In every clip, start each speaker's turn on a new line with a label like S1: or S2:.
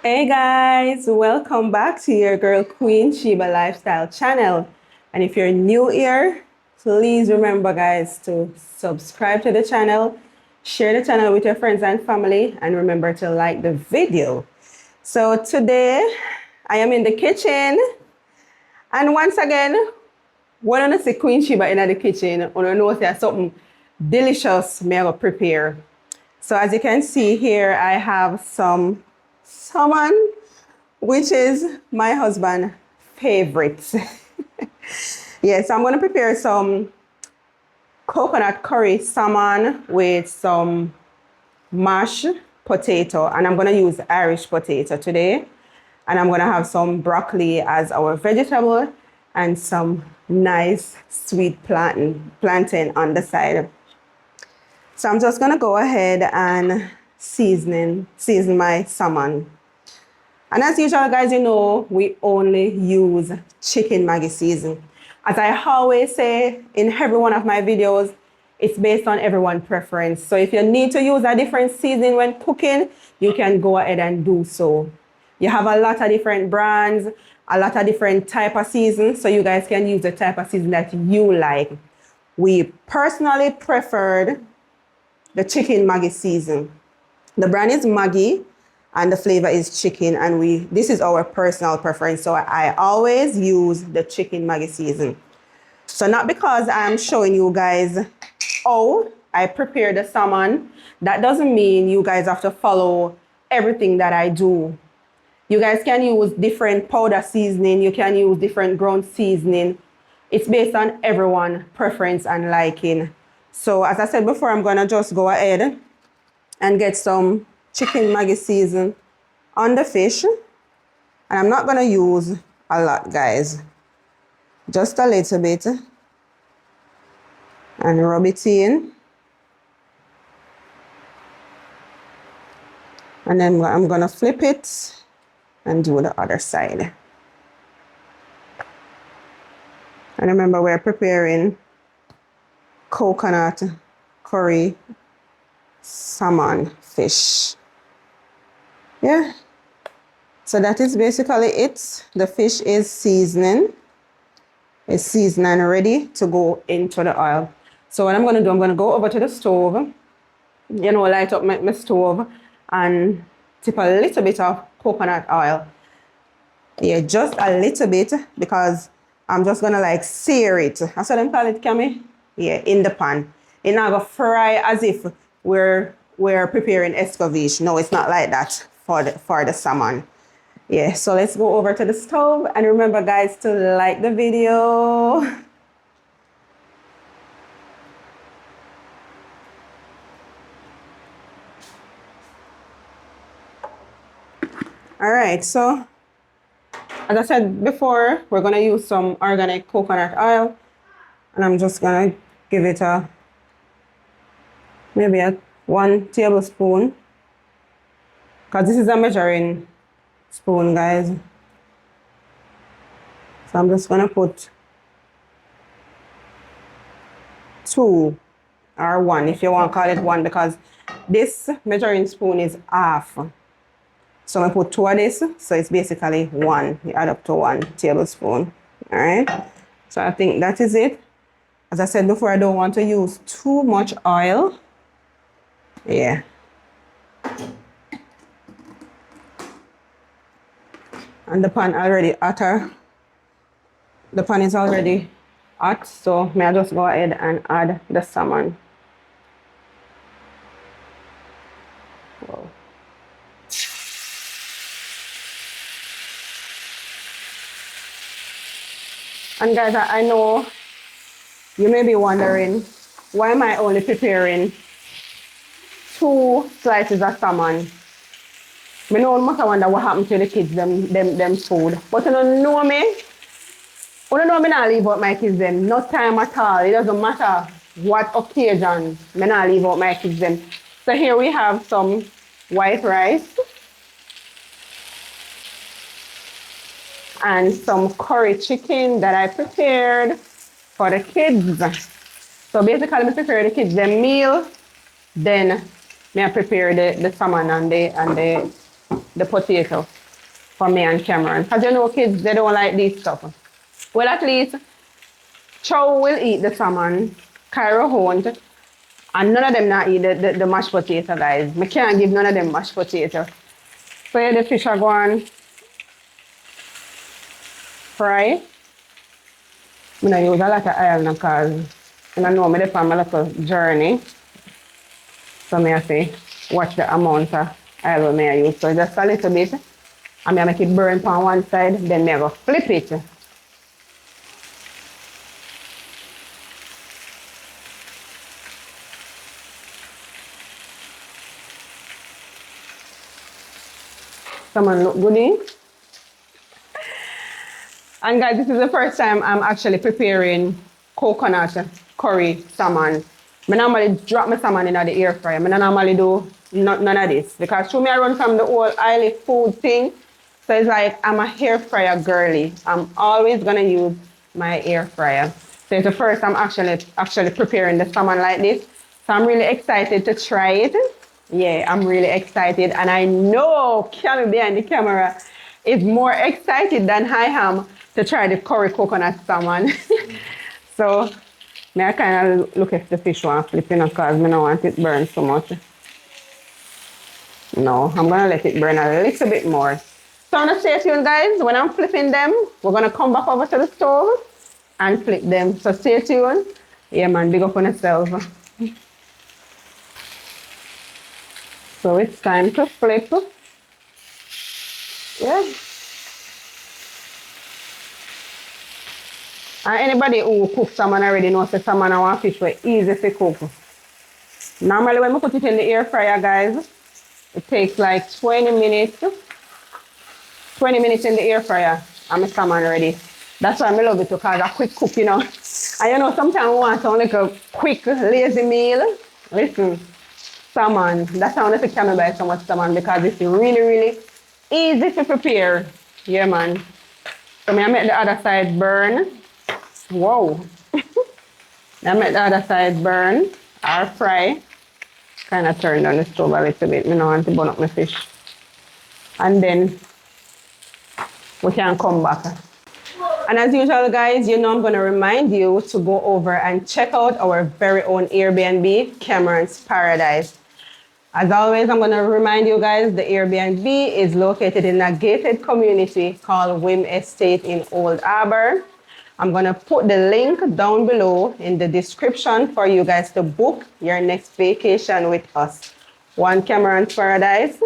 S1: Hey guys, welcome back to your girl Queen Sheba Lifestyle channel. And if you're new here, please remember guys to subscribe to the channel, share the channel with your friends and family, and remember to like the video. So today I am in the kitchen, and once again, when I see Queen Sheba in the kitchen, I know there's something delicious me I go prepare. So as you can see here, I have some salmon, which is my husband's favorite. Yes, I'm going to prepare some coconut curry salmon with some mashed potato, and I'm going to use Irish potato today. And I'm going to have some broccoli as our vegetable and some nice sweet plantain on the side. So I'm just going to go ahead and season my salmon. And as usual, guys, you know, we only use chicken Maggi season. As I always say in every one of my videos, it's based on everyone's preference. So if you need to use a different seasoning when cooking, you can go ahead and do so. You have a lot of different brands, a lot of different type of seasons, so you guys can use the type of season that you like. We personally preferred the chicken Maggi season. The brand is Maggi and the flavor is chicken, and this is our personal preference. So I always use the chicken Maggi season. So not because I'm showing you guys how I prepare the salmon, that doesn't mean you guys have to follow everything that I do. You guys can use different powder seasoning, you can use different ground seasoning. It's based on everyone's preference and liking. So as I said before, I'm gonna just go ahead and get some chicken Maggi season on the fish. And I'm not gonna use a lot, guys. Just a little bit. And rub it in. And then I'm gonna flip it and do the other side. And remember, we're preparing coconut curry salmon fish. Yeah, so that is basically it. The fish is seasoning. It's seasoned and ready to go into the oil. So what I'm going to do, I'm going to go over to the stove, you know, light up my stove and tip a little bit of coconut oil. Yeah, just a little bit, because I'm just going to like sear it. That's what I call it, Cammy? Yeah, in the pan. It's not gonna fry as if we're preparing escovitch. No, it's not like that for the salmon. Yeah, so let's go over to the stove, and remember guys to like the video. All right, so as I said before, we're gonna use some organic coconut oil, and I'm just gonna give it maybe a 1 tablespoon, because this is a measuring spoon, guys. So I'm just gonna put 2 or 1, if you want to call it 1, because this measuring spoon is half. So I'm gonna put 2 of this, so it's basically 1. You add up to 1 tablespoon. All right. So I think that is it. As I said before, I don't want to use too much oil. Yeah. And the pan already hotter. The pan is already hot, so may I just go ahead and add the salmon. Whoa. And guys, I know you may be wondering, why am I only preparing 2 slices of salmon? I know you must wonder what happened to the kids, them food. But you don't know me. You don't know me not leave out my kids them. No time at all. It doesn't matter what occasion. I not leave out my kids them. So here we have some white rice and some curry chicken that I prepared for the kids. So basically, I prepare the kids their meal, then I prepare the salmon and the the potato for me and Cameron. Because you know kids, they don't like this stuff. Well, at least Chow will eat the salmon, Cairo won't, and none of them not eat the mashed potato, guys. I can't give none of them mashed potato. So yeah, the fish are going fry. I don't use a lot of oil now because I know I'm on a little journey. So I have to watch the amount of oil I use. So just a little bit. And I make it burn on one side, then I go flip it. Salmon look good in. And guys, this is the first time I'm actually preparing coconut curry salmon. I normally drop my salmon in the air fryer. I don't normally do none of this. Because to me I run from the whole oily food thing. So it's like I'm a air fryer girly. I'm always gonna use my air fryer. So it's the first time I'm actually preparing the salmon like this. So I'm really excited to try it. Yeah, I'm really excited. And I know Cammy behind the camera is more excited than I am to try the curry coconut salmon. So I kind of look at the fish one flipping because I don't want it burn so much. No, I'm gonna let it burn a little bit more. So I'm gonna stay tuned, guys. When I'm flipping them, we're gonna come back over to the stove and flip them. So stay tuned. Yeah man, big up on yourself. So it's time to flip. Yeah. And anybody who cooks salmon already knows that salmon and one fish were easy to cook. Normally when we put it in the air fryer, guys, it takes like 20 minutes. 20 minutes in the air fryer and my salmon ready. That's why I love it because a quick cook, you know. And you know, sometimes we want like a quick, lazy meal. Listen, salmon. That's why I want to can buy so much salmon because it's really, really easy to prepare. Yeah, man. So I make the other side burn. Whoa. I make the other side burn or fry. Kind of turn down the stove a little bit. I don't want to burn up my fish. And then we can come back. And as usual, guys, you know I'm going to remind you to go over and check out our very own Airbnb, Cameron's Paradise. As always, I'm going to remind you guys the Airbnb is located in a gated community called Wim Estate in Old Harbor. I'm going to put the link down below in the description for you guys to book your next vacation with us. One Cameron's Paradise.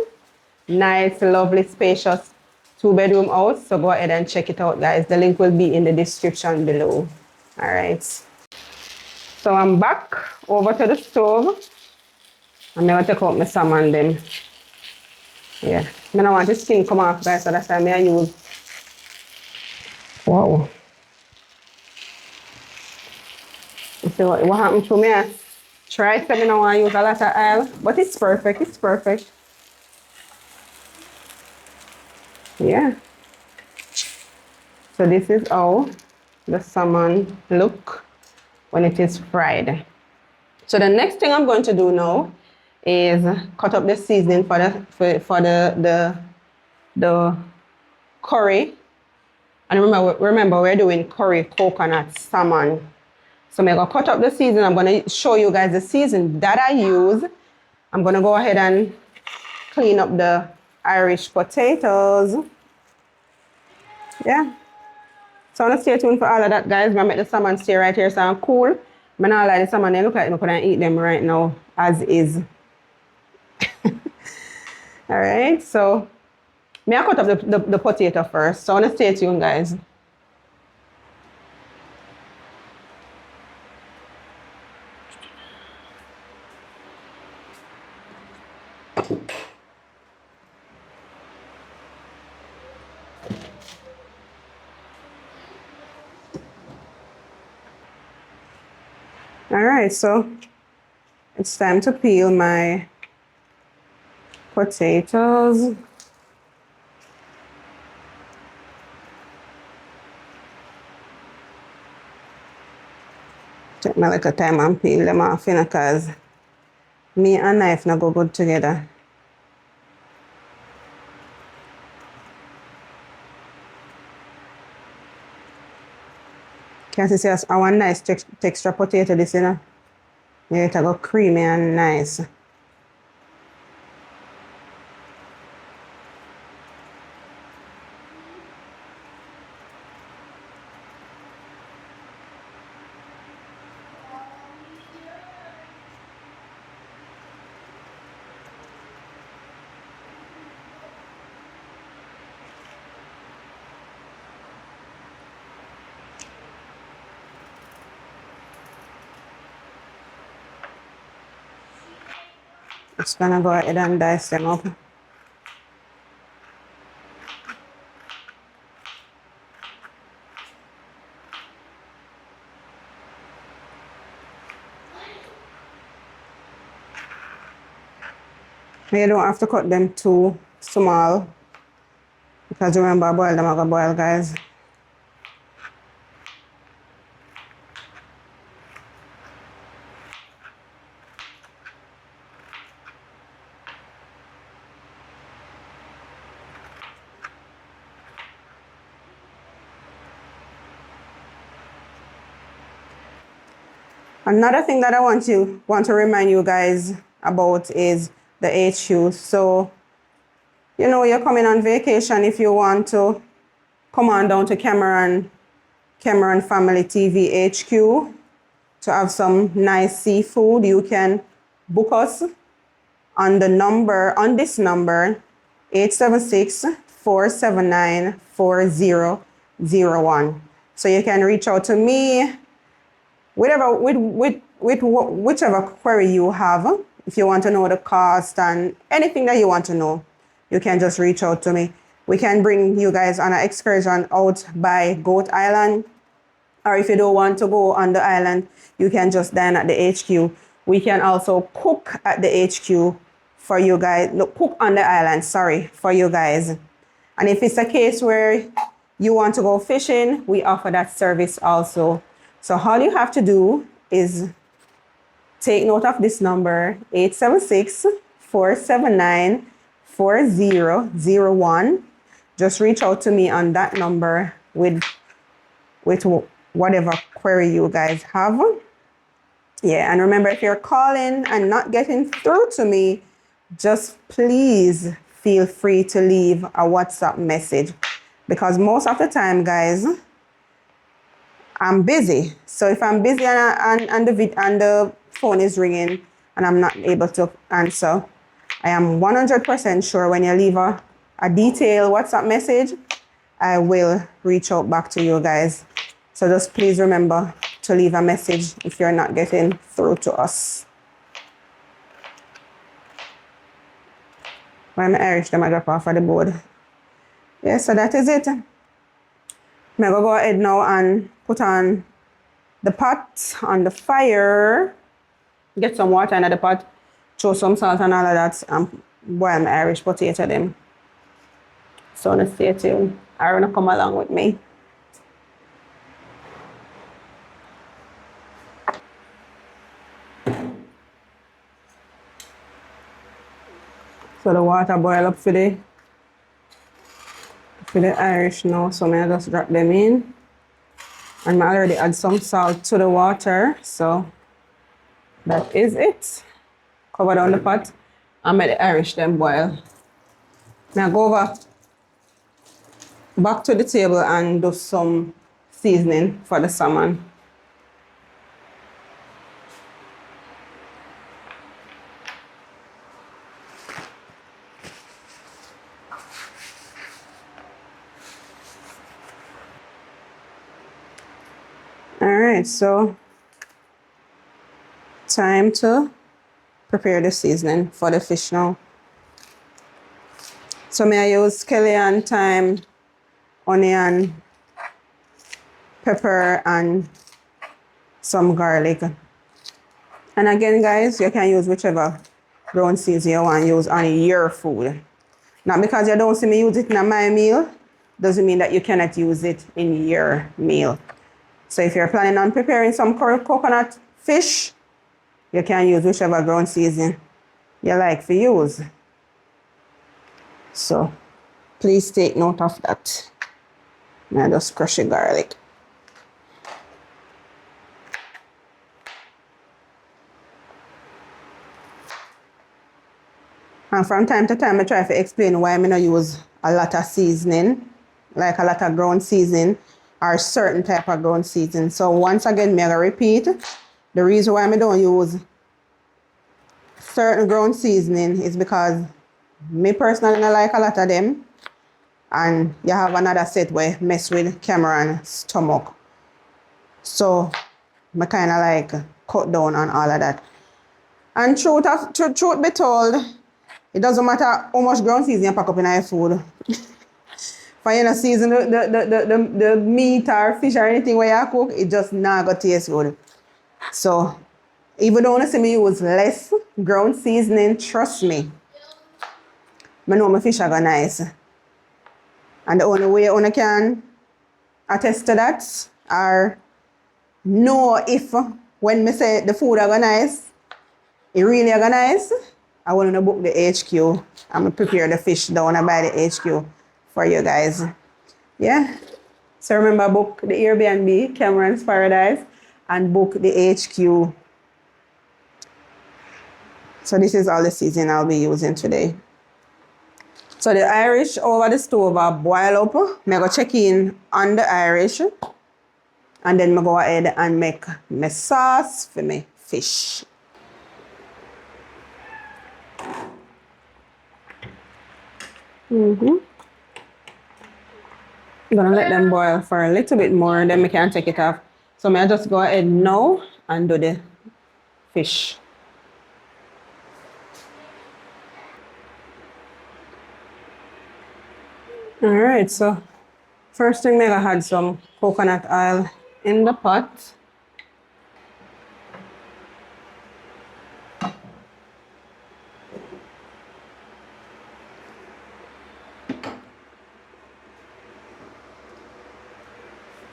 S1: Nice, lovely, spacious 2-bedroom house. So go ahead and check it out, guys. The link will be in the description below. All right. So I'm back over to the stove. I'm going to take out my salmon then. Yeah. I don't want the skin come off, guys, so that's why I use. Wow. You see what happened to me? I try to, I don't want to use a lot of oil, but it's perfect. It's perfect. Yeah. So this is how the salmon look when it is fried. So the next thing I'm going to do now is cut up the seasoning for the curry. And remember we're doing curry coconut salmon. So I'm going to cut up the seasoning. I'm going to show you guys the seasoning that I use. I'm going to go ahead and clean up the Irish potatoes. Yeah. So I'm going to stay tuned for all of that, guys. I'm going to make the salmon stay right here so I'm cool. I'm not like the salmon, they look like I couldn't eat them right now as is. All right, so I cut up the potato first. So I'm going to stay tuned, guys. All right, so it's time to peel my potatoes. Take my little time and peel them off, you know, because me and knife not go good together. Can you see a one nice texture potato this, you know? Yeah, it go creamy and nice. Just gonna go ahead and dice them up. You don't have to cut them too small because remember, boil them, I go boil, guys. Another thing that I want to remind you guys about is the HQ. So, you know, you're coming on vacation. If you want to come on down to Cameron Family TV HQ to have some nice seafood, you can book us on this number 876-479-4001. So you can reach out to me with whichever query you have. If you want to know the cost and anything that you want to know, you can just reach out to me. We can bring you guys on an excursion out by Goat Island. Or if you don't want to go on the island, you can just dine at the HQ. We can also cook at the HQ for you guys. Look, cook on the island, sorry, for you guys. And if it's a case where you want to go fishing, we offer that service also. So all you have to do is take note of this number, 876-479-4001. Just reach out to me on that number with whatever query you guys have. Yeah, and remember, if you're calling and not getting through to me, just please feel free to leave a WhatsApp message, because most of the time, guys, I'm busy. So if I'm busy and the phone is ringing and I'm not able to answer, I am 100% sure when you leave a detailed WhatsApp message, I will reach out back to you guys. So just please remember to leave a message if you're not getting through to us. When I'm Irish, them I drop off of the board. Yeah, so that is it. I'm going to go ahead now and put on the pot on the fire. Get some water in the pot. Throw some salt and all of that. And boil my Irish potato them. So let's stay tuned. I want to come along with me. So the water boil up for the Irish now. So I just drop them in. And I already add some salt to the water. So that is it. Cover down the pot and make the Irish them boil. Now go back to the table and do some seasoning for the salmon. Alright, so time to prepare the seasoning for the fish now. So I use scallion, thyme, onion, pepper, and some garlic. And again, guys, you can use whichever brown seasoning you want to use on your food. Not because you don't see me use it in my meal, doesn't mean that you cannot use it in your meal. So if you're planning on preparing some coconut fish, you can use whichever ground seasoning you like to use. So please take note of that. Now just crush the garlic. And from time to time, I try to explain why I don't use a lot of seasoning, like a lot of ground seasoning or certain type of ground seasoning. So once again, I'm going to repeat. The reason why I don't use certain ground seasoning is because me personally don't like a lot of them. And you have another set where mess with Cameron's stomach. So I kind of like cut down on all of that. And truth be told, it doesn't matter how much ground seasoning you pack up in your food. For you know, season the meat or fish or anything where you cook, it just not gonna taste good. So even though you see me use less ground seasoning, trust me, I know my fish are gonna nice. And the only way you can attest to that or know if when me say the food are gonna nice, it really are gonna nice, I want to book the HQ. I'm gonna prepare the fish down and buy the HQ for you guys. Yeah. So remember, book the Airbnb, Cameron's Paradise, and book the HQ. So this is all the seasoning I'll be using today. So the Irish over the stove are boil up. I'm going to check in on the Irish. And then I go ahead and make my sauce for my fish. I'm going to let them boil for a little bit more, then we can take it off. So I just go ahead now and do the fish. Alright, so first thing I'm going to add some coconut oil in the pot.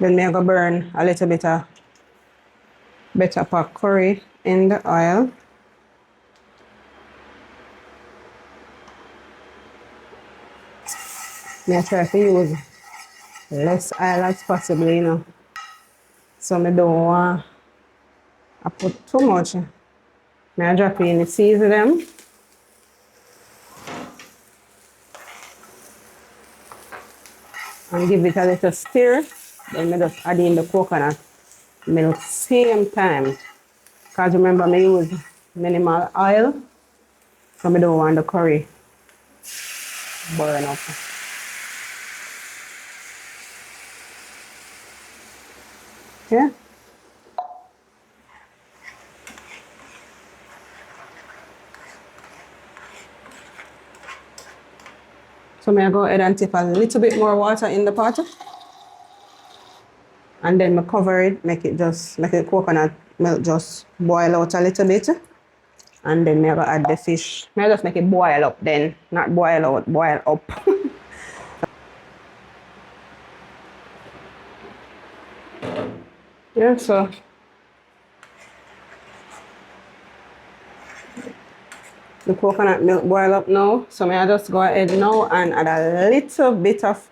S1: Then I'm going to burn a little bit of better pot curry in the oil. I try to use less oil as possible, you know. So I don't want to put too much. I drop in the seasoning. And give it a little stir. Then I just add in the coconut milk same time. Because remember, I use minimal oil. So I don't want the curry burn up. Yeah. So I go ahead and tip a little bit more water in the pot. And then I cover it, make the coconut milk just boil out a little bit. And then I go add the fish. I just make it boil up then, not boil out, boil up. Yeah, so the coconut milk boil up now. So I just go ahead now and add a little bit of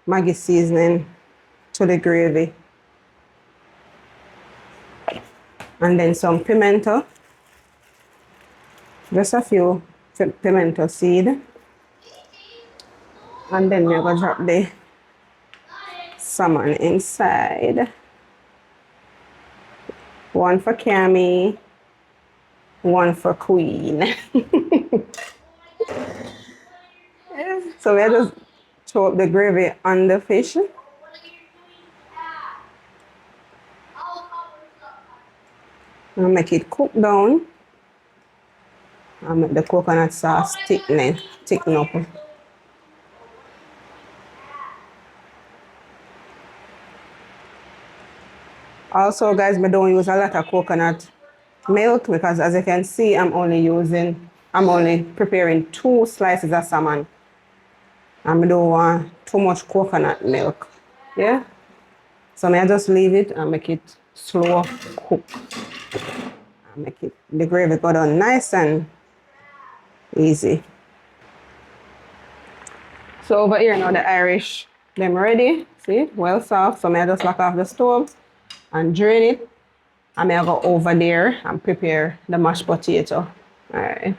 S1: Maggi seasoning to the gravy. And then some pimento. Just a few pimento seed. And then we're going to drop the salmon inside. One for Cammy, one for Queen. So we just throw up the gravy on the fish. And make it cook down. And make the coconut sauce thicken up. Also, guys, I don't use a lot of coconut milk because, as you can see, I'm only preparing 2 slices of salmon. And I don't want too much coconut milk. Yeah? So I just leave it and make it slow cook. And make the gravy go down nice and easy. So over here now the Irish, them ready. See, well soft. So I just lock off the stove and drain it. And I go over there and prepare the mashed potato. Alright.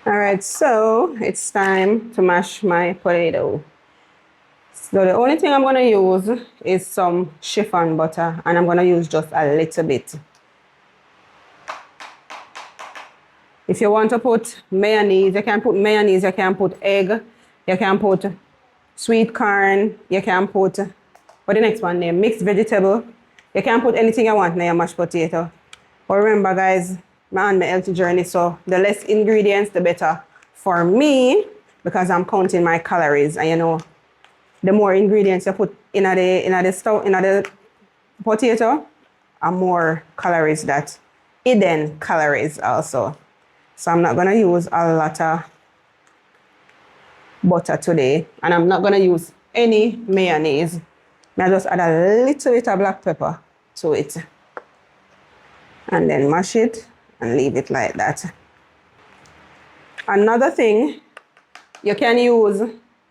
S1: All right, so it's time to mash my potato. So the only thing I'm gonna use is some chiffon butter, and I'm gonna use just a little bit. If you want to put mayonnaise, you can put mayonnaise, you can put egg, you can put sweet corn, you can put, what the next one name? Mixed vegetable. You can put anything you want in your mashed potato. But remember guys, I'm on my healthy journey, so the less ingredients, the better for me, because I'm counting my calories. And you know, the more ingredients you put in the potato, and more calories that hidden calories also. So I'm not gonna use a lot of butter today, and I'm not gonna use any mayonnaise. I just add a little bit of black pepper to it, and then mash it and leave it like that. Another thing, you can use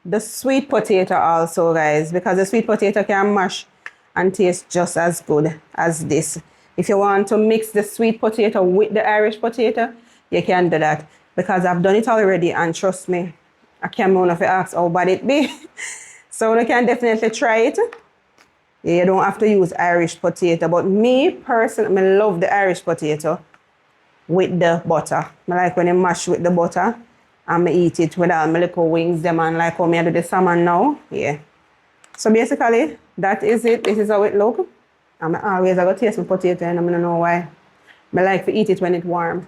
S1: the sweet potato also, guys, because the sweet potato can mash and taste just as good as this. If you want to mix the sweet potato with the Irish potato, you can do that, because I've done it already, and trust me, I can't if you ask how bad it be. So you can definitely try it. You don't have to use Irish potato, but me personally, I love the Irish potato with the butter. I like when you mash with the butter, and I eat it with all my little wings them, and like how I do the salmon now. Yeah. So basically, that is it. This is how it look. I'm always going to taste my potato, and I don't know why. I like to eat it when it's warm.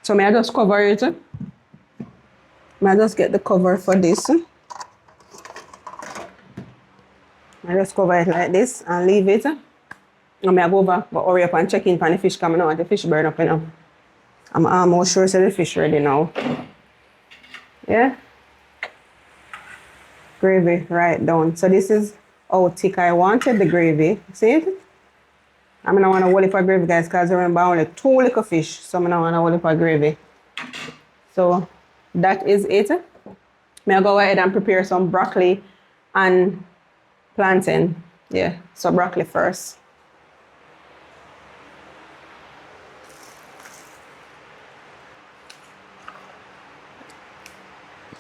S1: So I just cover it. I just get the cover for this. I just cover it like this and leave it. And I go over, but hurry up and check in for the fish coming out. The fish burn up, you know. I'm almost sure the fish ready now. Yeah. Gravy right down. So this is how thick I wanted the gravy. See it? I'm gonna want to hold it for gravy, guys, because remember only 2 little fish. So I'm gonna want to hold it for gravy. So that is it. I'll go ahead and prepare some broccoli and plantain. Yeah, so broccoli first.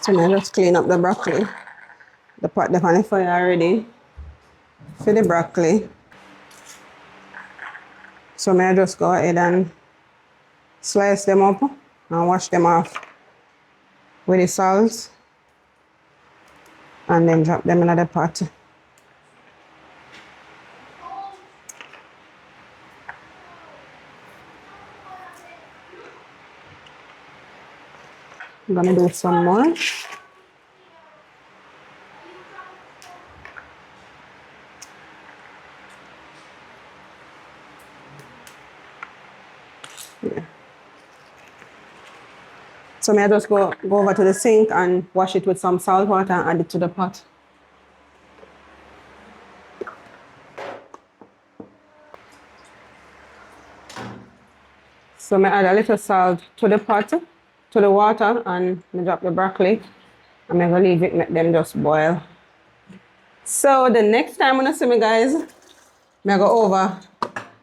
S1: So now just clean up the broccoli. The pot the pan fire already for the broccoli. So I just go ahead and slice them up and wash them off with the salt, and then drop them in the pot. I'm gonna do some more. Yeah. So I just go over to the sink and wash it with some salt water and add it to the pot. So I add a little salt to the pot, to the water, and I drop the broccoli. I'm gonna leave it, let them just boil. So the next time when I see me, guys, I go over.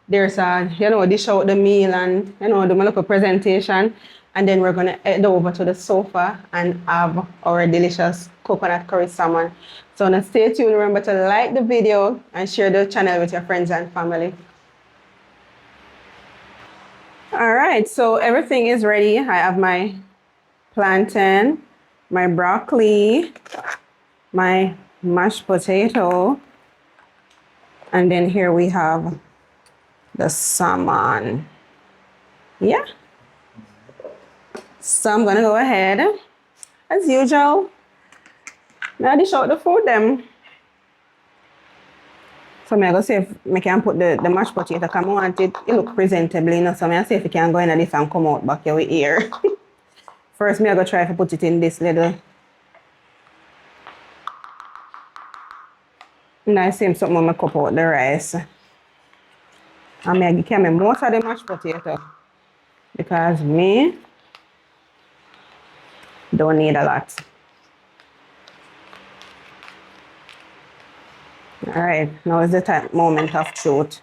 S1: There's a, dish out the meal and, do my little presentation. And then we're gonna head over to the sofa and have our delicious coconut curry salmon. So now stay tuned. Remember to like the video and share the channel with your friends and family. All right, so everything is ready. I have my plantain, my broccoli, my mashed potato, and then here we have the salmon. Yeah. So I'm gonna go ahead, as usual, now dish out the food them. So I'm gonna see if I can put the mashed potato, because I want it look presentable, So I'm gonna see if it can go in this and come out back here. First, I'm gonna try to put it in this little. And I see something I'm gonna cup out the rice. And I'm gonna give me most of the mashed potato, because me don't need a lot. All right, now is the moment of truth.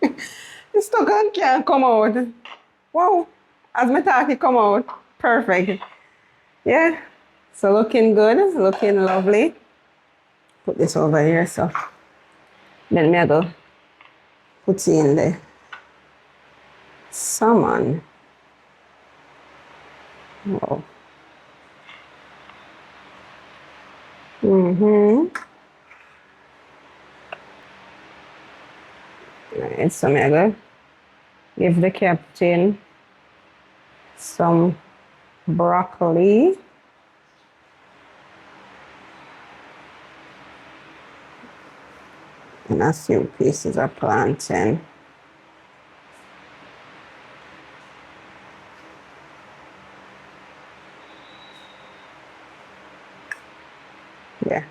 S1: The stuck and can't come out. Wow. As my talk, it come out. Perfect. Yeah. So looking good, looking lovely. Put this over here, so then me I go put in the salmon. Wow. Right, so me I go give the captain some broccoli. And a few pieces of plantain. Yeah.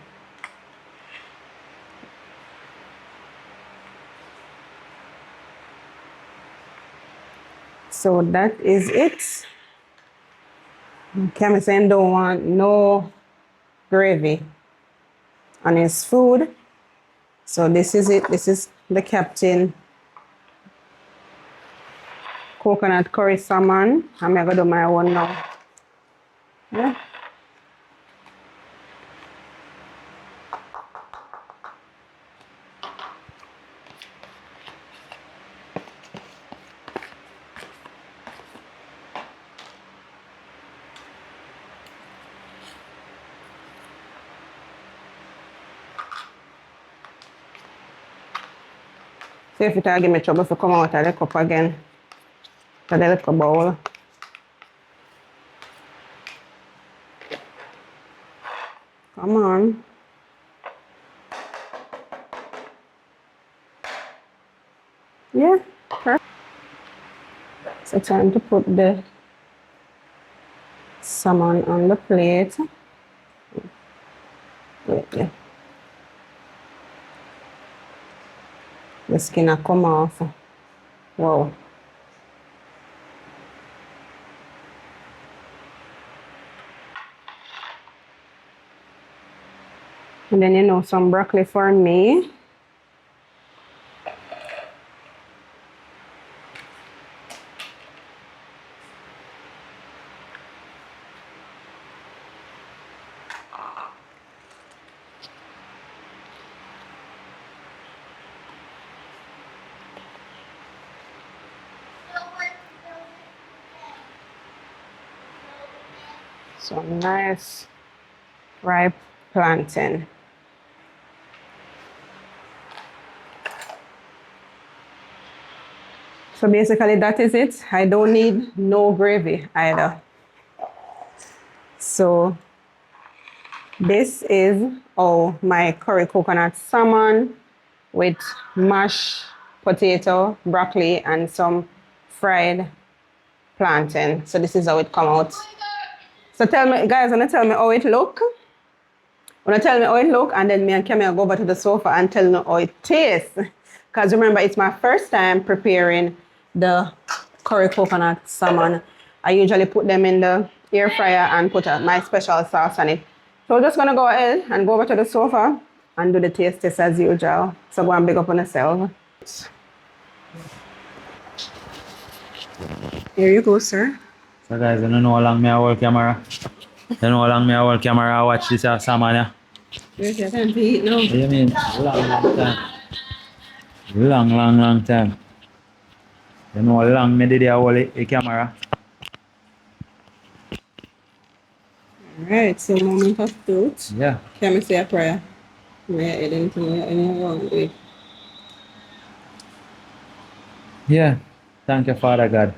S1: So that is it. Cameron don't want no gravy on his food. So this is it. This is the captain coconut curry salmon. I'm gonna do my own now. Yeah. See if it'll give me trouble to come out of the cup again. To the little bowl. Come on. Yeah, perfect. So time to put the salmon on the plate. Wait, yeah. The skin will come off. Wow. And then some broccoli for me. Some nice ripe plantain. So basically that is it. I don't need no gravy either. So this is my curry coconut salmon with mashed potato, broccoli, and some fried plantain. So this is how it come out. So tell me, guys, wanna tell me how it look? Wanna tell me how it look, and then me and Camille go over to the sofa and tell me how it tastes. Because remember, it's my first time preparing the curry coconut salmon. I usually put them in the air fryer and put my special sauce on it. So we're just gonna go ahead and go over to the sofa and do the taste test as usual. So go and big up on yourself. Here you go, sir.
S2: So guys, I don't know how long me I hold camera. I don't know how long me I hold camera. I watch this salmon. Yeah.
S1: Where's your time to eat now?
S2: What do you mean? Long time. Long time. You know how long me did I hold the camera.
S1: Alright, so moment of truth.
S2: Yeah.
S1: Can we say a prayer? May I add anything wrong with it?
S2: Yeah. Thank you, Father God,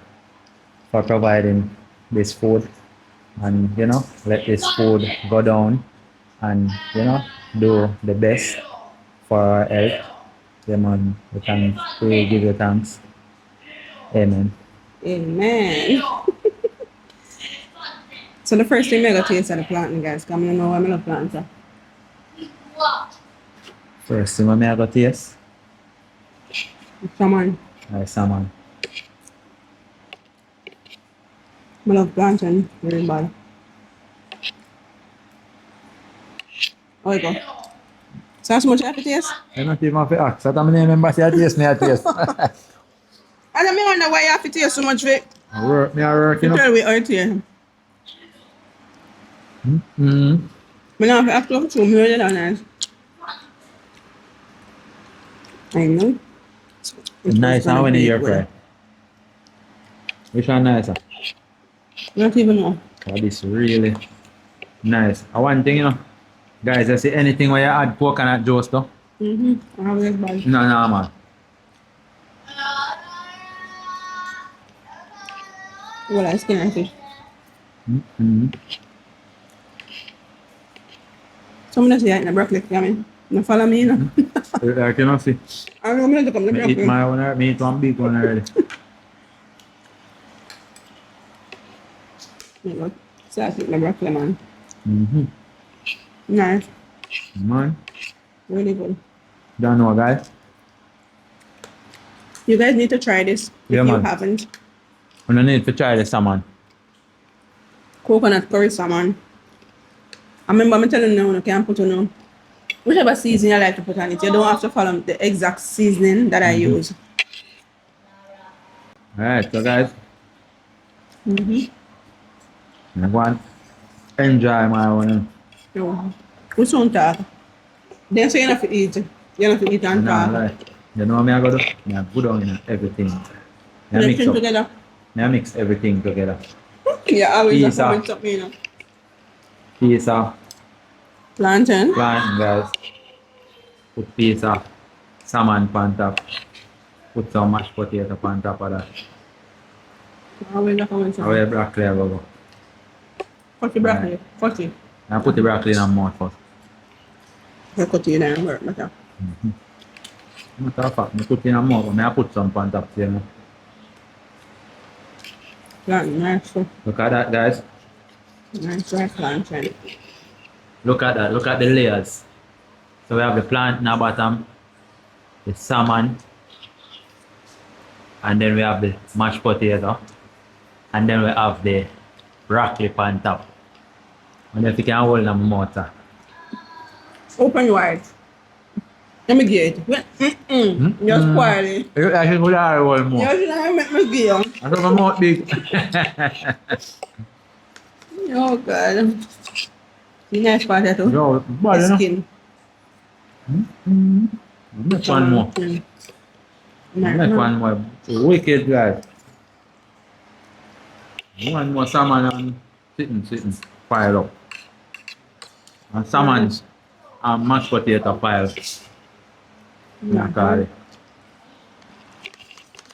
S2: for providing this food. And let this food go down and do the best for our health. Yeah, man. We give you thanks. Amen.
S1: Amen. So the first thing I got to taste of the plantain, guys. Come on, know what I love plantain.
S2: First thing I got taste.
S1: Salmon.
S2: Salmon.
S1: I love plantain very bad. Oh, you go. So how much you have to taste?
S2: I don't even have to ask. So I'm remember say I taste me, I taste.
S1: I don't wonder why you have to taste so much of it.
S2: I work, you know.
S1: Tell me out here.
S2: Mm-hmm.
S1: But now I have to have 2 million dollars. I know.
S2: Nice, how many year fry? Which one nicer?
S1: Not even know.
S2: Oh, this really nice. One thing, you know, guys, I see anything where you add coconut juice though.
S1: I have this bad.
S2: No, man.
S1: Well, I skin and fish.
S2: Mm-hmm.
S1: Someone say I eat the broccoli, you mean? No follow me, you know.
S2: I cannot see.
S1: I don't know to come the
S2: Me eat
S1: broccoli.
S2: my one, me eat one big one already.
S1: So I eat the broccoli, man.
S2: Mm-hmm.
S1: Nice.
S2: Man,
S1: Really good.
S2: don't know, guys.
S1: You guys need to try this if
S2: Yeah,
S1: you
S2: man.
S1: haven't.
S2: We don't need to try the salmon.
S1: Coconut curry salmon. I remember I'm telling you now, you can put on whichever seasoning you like to put on it. You don't have to follow the exact seasoning that I use.
S2: Alright, so guys, I'm going to enjoy my one.
S1: So, we soon talk. Then say you have to eat. You have to eat and
S2: Nah,
S1: talk.
S2: like, you know what I go do? I put on in everything. I
S1: Let's
S2: mix
S1: drink
S2: up.
S1: together.
S2: I mix everything together.
S1: Yeah, always have
S2: Pizza.
S1: to mix up, you know.
S2: Pizza,
S1: Plantain.
S2: plantain, guys. Put pizza, salmon on top. Put some mashed potato on top of that.
S1: Always have to mix
S2: I
S1: up.
S2: will broccoli I go.
S1: Cut the broccoli. Cut it.
S2: I put the broccoli in my mouth first.
S1: You cut it and work better.
S2: Matter of fact, I put it in my mouth, but I put some on top too, you know.
S1: Plantain, nice.
S2: Look at that, guys.
S1: Nice, right, plantain.
S2: Look at that. Look at the layers. So we have the plant in the bottom, the salmon, and then we have the mashed potato, and then we have the broccoli on top. And if you can hold them motor.
S1: Open wide. Let me get it. You're spoiling.
S2: You actually could have one more.
S1: You should have make me give you.
S2: I thought my mouth big.
S1: Oh, God. The nice part of it.
S2: Yo, bad, you
S1: The
S2: know.
S1: skin.
S2: Make one more. Make one more. Wicked, guys. One more salmon and sitting, pile up. And salmon and mashed potato pile. Yeah, call it.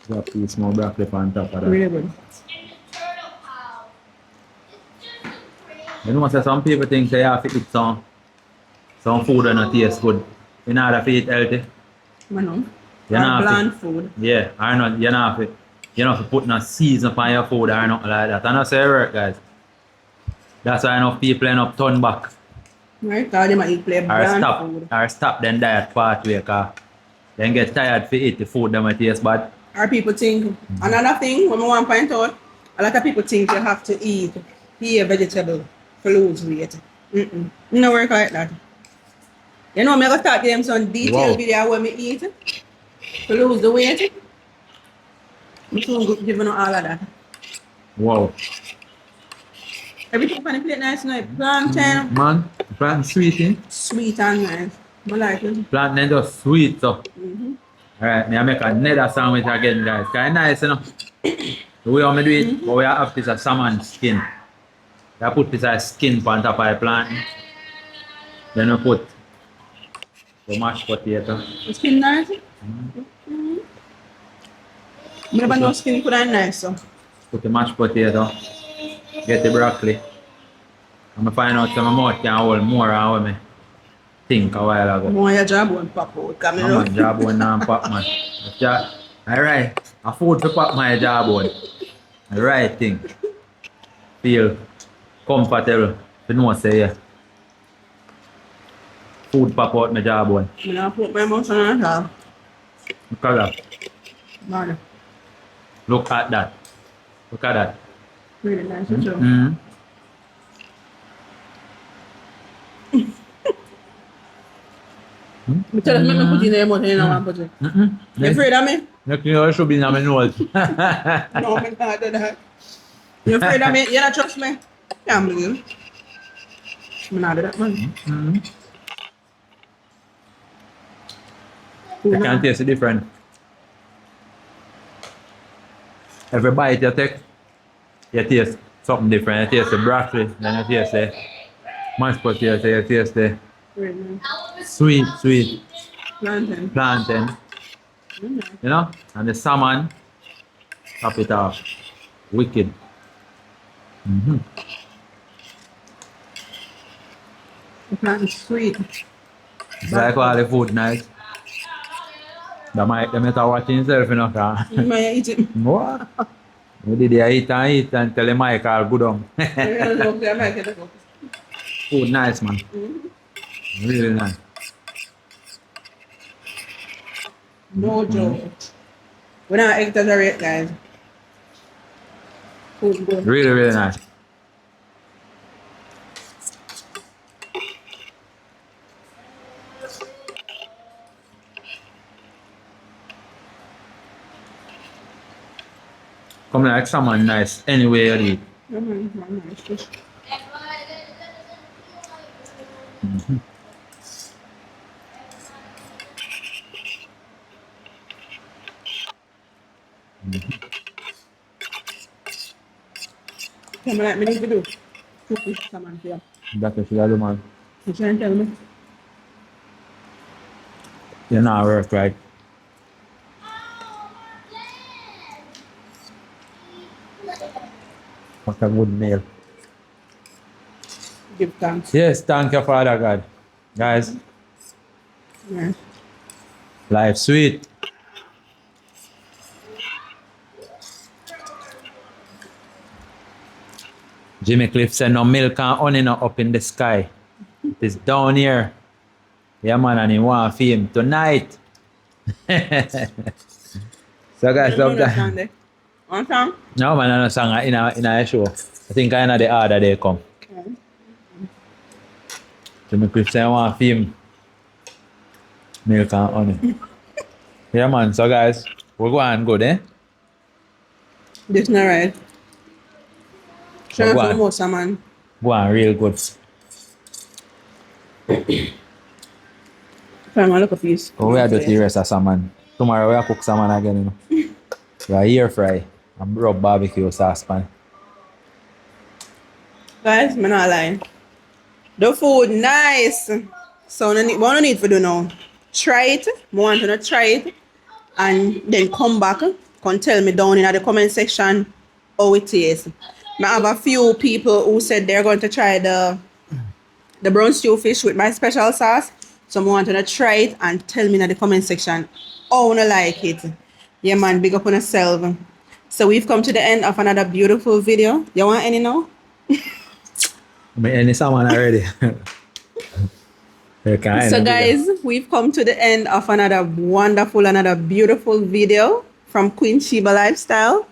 S2: Got piece more broccoli on top of that.
S1: Really good.
S2: You know, so some people think they have to eat some food and not taste good. You know how to eat healthy?
S1: I know.
S2: You know,
S1: Bland food.
S2: Yeah, I know. You know, you know, to put no season on your food or nothing like that. I know say it work, guys. That's why enough people end up turn back
S1: Right? Because they might eat play bland food.
S2: or stop them diet pathway because then get tired to eat the food that might taste bad.
S1: Or people think, another thing, when I want to point out, a lot of people think you have to eat pure vegetable to lose weight. No work like that. You know, I'm going to start them some detailed video when me eat to lose the weight. I'm soon giving you all of that.
S2: Wow.
S1: Everything on the plate nice, nice. Plantain,
S2: Man, plantain sweet, eh?
S1: sweet and nice. I like it.
S2: Plantain just sweet, so. Alright, me I make another sandwich again, guys. Kind of nice, you know. The way I do it, but we have this a salmon skin. I put this a skin on top of the plantain. Then we put the mashed potato.
S1: The skin nice. Never know skin could have nice, so.
S2: Put the mashed potato. Get the broccoli. I'm gonna find out some more can hold more than what me think a while ago.
S1: More your job won't pop out. Come
S2: I'm on job one now pop man. Alright, a food to pop my job one. The right thing. Feel comfortable. You know say yeah. Food pop out my job one.
S1: I'm going to put my mouth on it all.
S2: Look at that.
S1: Man,
S2: Look at that. Look at that.
S1: really nice too. Me tell us, make me put in there more than I want to put it. You afraid of me?
S2: Next thing you should be in my nose.
S1: No, I'm not do that. You afraid of me? You don't trust me? Can't believe. I'm not do that, man.
S2: You can taste it different. Every bite you take, you taste something different. You taste the broccoli, then you taste the mashed potatoes, you taste the sweet
S1: Plantain.
S2: plantain, you know, and the salmon, top it off. Wicked.
S1: The plantain sweet.
S2: It's like all the food nice. The mic, them not watching himself, you know.
S1: You might eat it.
S2: What? We did eat and tell the mic all good on.
S1: I don't know if I might get it.
S2: Food nice, man. Really nice.
S1: No joke. We're not exaggerate, guys. Food good.
S2: Really nice. Come like salmon nice anyway you eat.
S1: Nice fish. Come like me need to do. Cook this salmon for you.
S2: That's what you gotta do, man.
S1: You trying to tell me?
S2: You're not work right. What a good meal.
S1: Give thanks.
S2: Yes, thank you, Father God. Guys,
S1: Yeah.
S2: life sweet. Jimmy Cliff said no milk and honey no up in the sky. It is down here. Yeah man, and he want fame tonight. So guys,
S1: You
S2: love that.
S1: understand it? One time?
S2: No man, I know song in a show. I think I know the order they come.
S1: Okay.
S2: Jimmy Cliff said I want fame. Milk and honey. Yeah man, so guys, we're going good, eh?
S1: This not right. Try
S2: Go
S1: for
S2: on.
S1: more salmon.
S2: Go on real good.
S1: Try my look a piece.
S2: Oh, we are doing the rest of salmon. Tomorrow we are cook salmon again, you know. We are air fry and rub barbecue sauce pan.
S1: Guys, I'm not lying. The food nice. So what I need to do now? Try it. I want to try it. And then come back. Come tell me down in the comment section how it tastes. I have a few people who said they're going to try the brown stew fish with my special sauce. So I want to try it and tell me in the comment section how I like it. Yeah man, big up on yourself. So we've come to the end of another beautiful video. You want any now?
S2: I mean, any salmon already.
S1: So guys, we've come to the end of another wonderful, another beautiful video from Queen Sheba Lifestyle.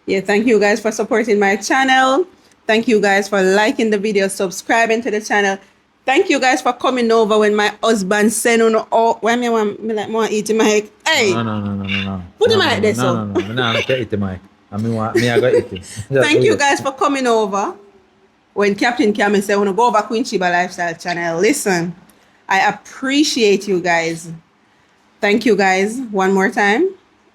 S1: Yeah, thank you guys for supporting my channel. Thank you guys for liking the video, subscribing to the channel. Thank you guys for coming over when my husband said, "Oh, when me want me like more eat the mic." Hey,
S2: No.
S1: Put the mic there, so.
S2: No. I'm going eat the mic. I mean, I got eat it.
S1: Thank you guys for coming over. When Captain Cameron said, I want to go over Queen Sheba Lifestyle channel. Listen, I appreciate you guys. Thank you guys one more time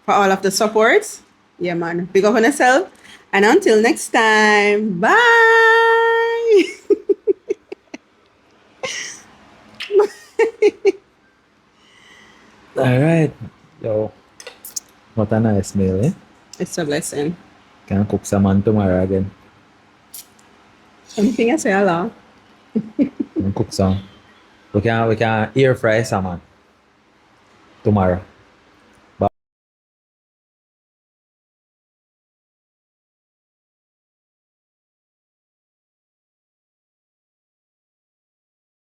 S1: for all of the support. Yeah, man. Big up on yourself. And until next time, bye.
S2: All right. Yo, what a nice meal, eh?
S1: It's a blessing.
S2: Can cook salmon tomorrow again.
S1: Anything I say, hello.
S2: Can cook some. We can air fry salmon tomorrow.